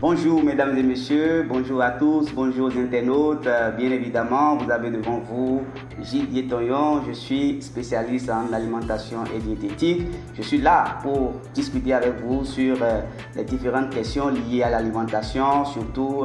Bonjour mesdames et messieurs, bonjour à tous, bonjour aux internautes. Bien évidemment, vous avez devant vous Gilles Diétoyon. Je suis spécialiste en alimentation et diététique. Je suis là pour discuter avec vous sur les différentes questions liées à l'alimentation, surtout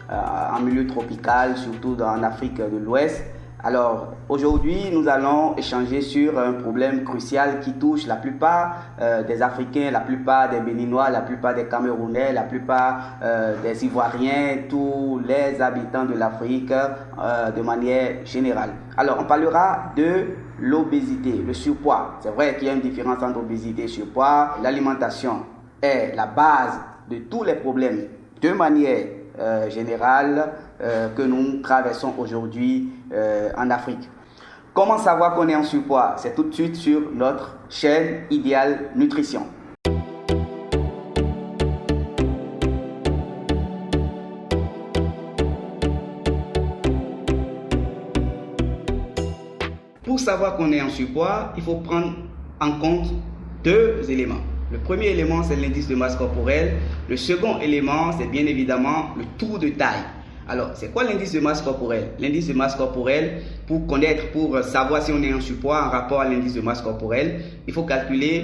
en milieu tropical, surtout en Afrique de l'Ouest. Alors aujourd'hui, nous allons échanger sur un problème crucial qui touche la plupart des Africains, la plupart des Béninois, la plupart des Camerounais, la plupart des Ivoiriens, tous les habitants de l'Afrique de manière générale. Alors on parlera de l'obésité, le surpoids. C'est vrai qu'il y a une différence entre obésité et surpoids. L'alimentation est la base de tous les problèmes de manière générale que nous traversons aujourd'hui en Afrique. Comment savoir qu'on est en surpoids? C'est tout de suite sur notre chaîne Idéal Nutrition. Pour savoir qu'on est en surpoids, il faut prendre en compte deux éléments. Le premier élément, c'est l'indice de masse corporelle. Le second élément, c'est bien évidemment le tour de taille. Alors, c'est quoi l'indice de masse corporelle? L'indice de masse corporelle, pour savoir si on est en surpoids en rapport à l'indice de masse corporelle, il faut calculer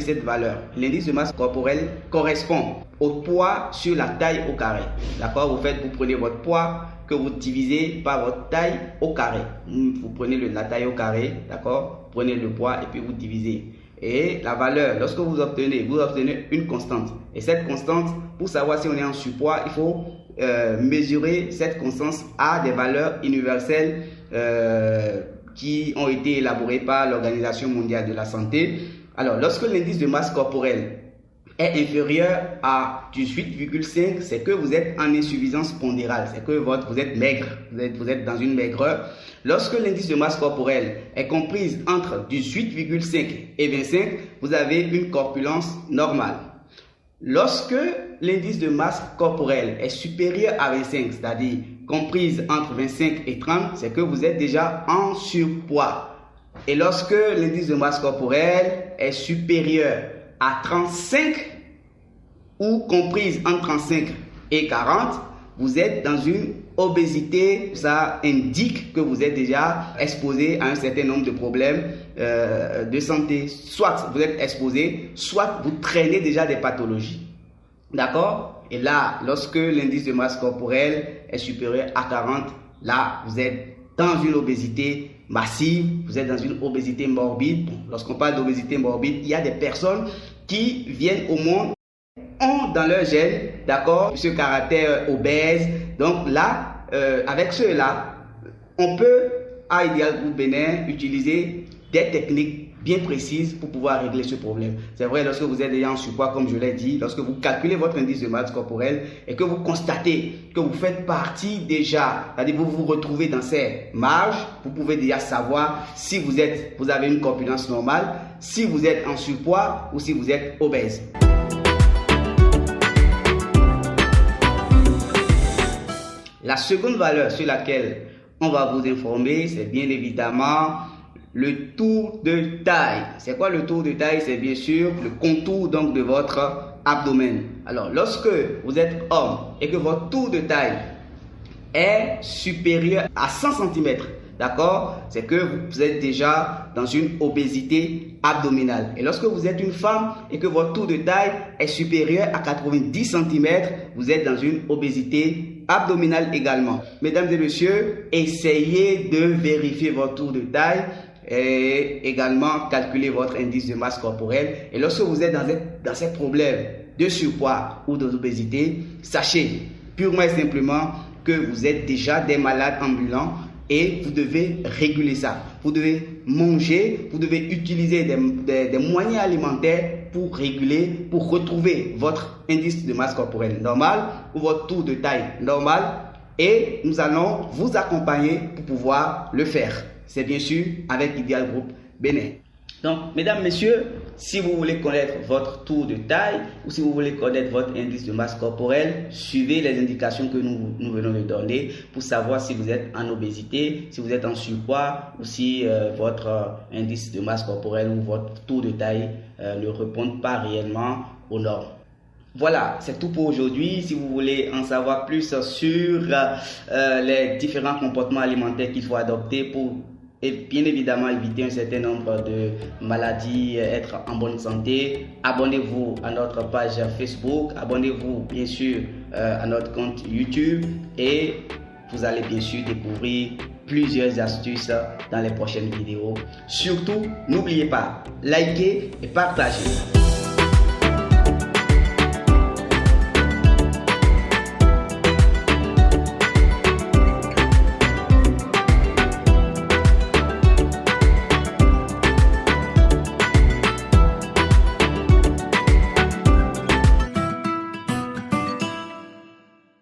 cette valeur. L'indice de masse corporelle correspond au poids sur la taille au carré. D'accord? Vous prenez votre poids que vous divisez par votre taille au carré. Vous prenez la taille au carré, d'accord? Prenez le poids et puis vous divisez. Et la valeur, lorsque vous obtenez une constante. Et cette constante, pour savoir si on est en surpoids, il faut mesurer cette constante à des valeurs universelles qui ont été élaborées par l'Organisation mondiale de la santé. Alors, lorsque l'indice de masse corporelle est inférieur à 18,5, c'est que vous êtes en insuffisance pondérale, c'est que vous êtes maigre, vous êtes dans une maigreur. Lorsque l'indice de masse corporelle est comprise entre 18,5 et 25, vous avez une corpulence normale. Lorsque l'indice de masse corporelle est supérieur à 25, c'est-à-dire comprise entre 25 et 30, c'est que vous êtes déjà en surpoids. Et lorsque l'indice de masse corporelle est supérieur à 35 ou comprise entre 35 et 40, vous êtes dans une obésité. Ça indique que vous êtes déjà exposé à un certain nombre de problèmes de santé. Soit vous êtes exposé, soit vous traînez déjà des pathologies. D'accord? Et là, lorsque l'indice de masse corporelle est supérieur à 40, là, vous êtes dans une obésité massive, vous êtes dans une obésité morbide. Lorsqu'on parle d'obésité morbide, il y a des personnes qui viennent au monde, ont dans leur gène, d'accord, ce caractère obèse. Donc là, avec ceux-là, on peut, à Idéal Group Bénin, utiliser des techniques bien précises pour pouvoir régler ce problème. C'est vrai, lorsque vous êtes déjà en surpoids, comme je l'ai dit, lorsque vous calculez votre indice de masse corporelle et que vous constatez que vous faites partie déjà, c'est-à-dire vous vous retrouvez dans ces marges, vous pouvez déjà savoir si vous avez une corpulence normale, si vous êtes en surpoids ou si vous êtes obèse. La seconde valeur sur laquelle on va vous informer, c'est bien évidemment le tour de taille. C'est quoi le tour de taille? C'est bien sûr le contour donc de votre abdomen. Alors, lorsque vous êtes homme et que votre tour de taille est supérieur à 100 cm, d'accord, c'est que vous êtes déjà dans une obésité abdominale. Et lorsque vous êtes une femme et que votre tour de taille est supérieur à 90 cm, vous êtes dans une obésité abdominale également. Mesdames et messieurs, essayez de vérifier votre tour de taille et également calculer votre indice de masse corporelle. Et lorsque vous êtes dans ces problèmes de surpoids ou d'obésité, sachez purement et simplement que vous êtes déjà des malades ambulants et vous devez réguler ça. Vous devez manger, vous devez utiliser des moyens alimentaires pour réguler, pour retrouver votre indice de masse corporelle normal ou votre tour de taille normal, et nous allons vous accompagner pour pouvoir le faire. C'est bien sûr avec Idéal Group Bénin. Donc, mesdames, messieurs, si vous voulez connaître votre tour de taille ou si vous voulez connaître votre indice de masse corporelle, suivez les indications que nous venons de donner pour savoir si vous êtes en obésité, si vous êtes en surpoids ou si votre indice de masse corporelle ou votre tour de taille ne répondent pas réellement aux normes. Voilà, c'est tout pour aujourd'hui. Si vous voulez en savoir plus sur les différents comportements alimentaires qu'il faut adopter pour bien évidemment éviter un certain nombre de maladies, être en bonne santé, abonnez-vous à notre page Facebook, abonnez-vous bien sûr à notre compte YouTube et vous allez bien sûr découvrir plusieurs astuces dans les prochaines vidéos. Surtout, n'oubliez pas, likez et partagez.